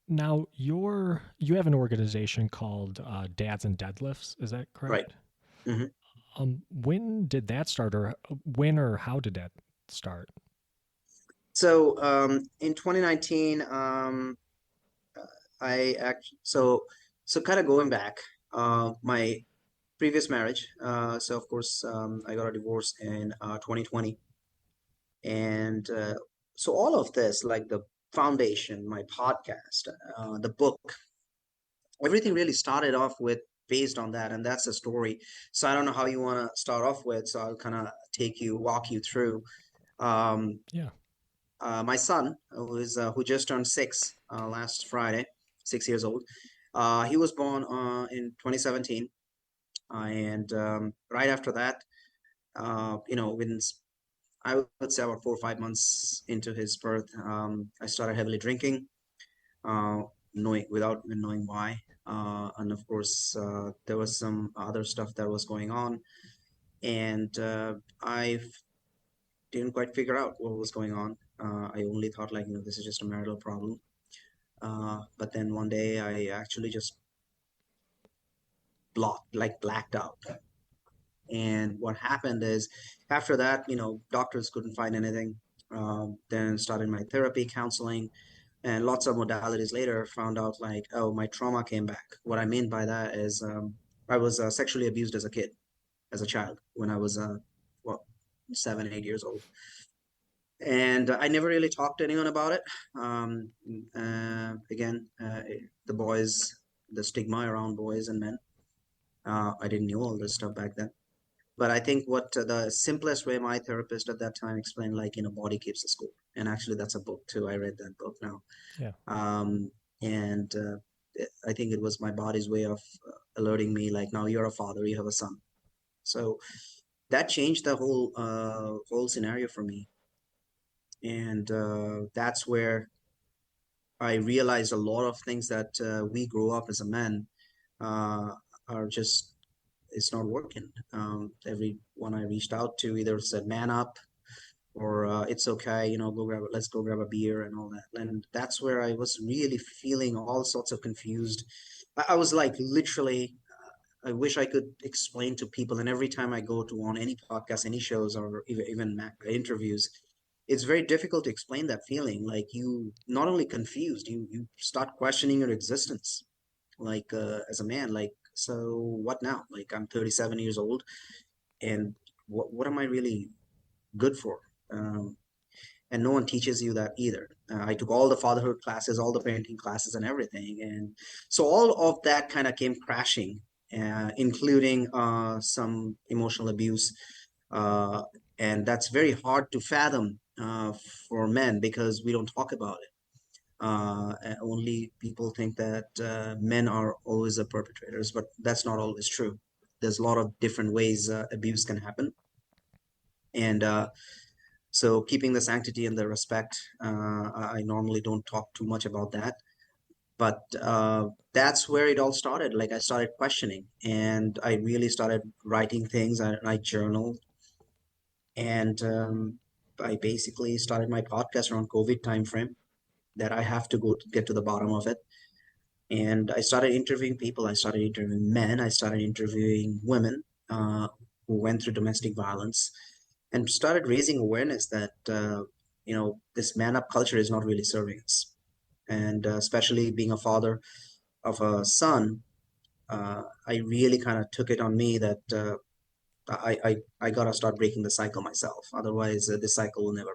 Now, you have an organization called Dads and Deadlifts. Is that Right. correct? hmm When did that start, or when or how did that start? So in 2019, so kind of going back, my previous marriage. So of course, I got a divorce in 2020, and so all of this, like the foundation, my podcast, the book, everything really started off with based on that, and that's the story. So I don't know how you want to start off with, so I'll kind of walk you through. Um, Yeah. my son, who just turned 6 last Friday, 6 years old. He was born in 2017, and right after that, within I would say about 4 or 5 months into his birth, I started heavily drinking, uh, knowing without even knowing why. And of course, there was some other stuff that was going on, and I didn't quite figure out what was going on. I only thought like, this is just a marital problem. But then one day I actually just blacked out. And what happened is after that, doctors couldn't find anything. Then started my therapy, counseling, and lots of modalities later found out like, oh, my trauma came back. What I mean by that is I was sexually abused as a kid, as a child, when I was, well, 7, 8 years old. And I never really talked to anyone about it. Again, the boys, the stigma around boys and men. I didn't know all this stuff back then. But I think what the simplest way my therapist at that time explained, like, body keeps the score. And actually, that's a book too. I read that book now. Yeah. And I think it was my body's way of alerting me, like, now you're a father, you have a son. So that changed the whole scenario for me. And that's where I realized a lot of things that we grow up as a man uh, are just it's not working. Everyone I reached out to either said man up or it's okay, let's go grab a beer and all that. And that's where I was really feeling all sorts of confused. I was like literally. I wish I could explain to people, and every time I go to on any podcast, any shows, or even interviews, it's very difficult to explain that feeling. Like you not only confused, you start questioning your existence. Like as a man, like so what now? Like I'm 37 years old, and what am I really good for? Um, and no one teaches you that either. I took all the fatherhood classes, all the parenting classes, and everything, and so all of that kind of came crashing, including some emotional abuse, uh, and that's very hard to fathom for men because we don't talk about it. Only people think that men are always the perpetrators, but that's not always true. There's a lot of different ways abuse can happen, and so keeping the sanctity and the respect, I normally don't talk too much about that. But that's where it all started. Like I started questioning, and I really started writing things. I journaled, and I basically started my podcast around COVID timeframe. That I have to go to get to the bottom of it. And I started interviewing people. I started interviewing men. I started interviewing women who went through domestic violence, and started raising awareness that this man up culture is not really serving us. And especially being a father of a son, I really kind of took it on me that I gotta start breaking the cycle myself. Otherwise, this cycle will never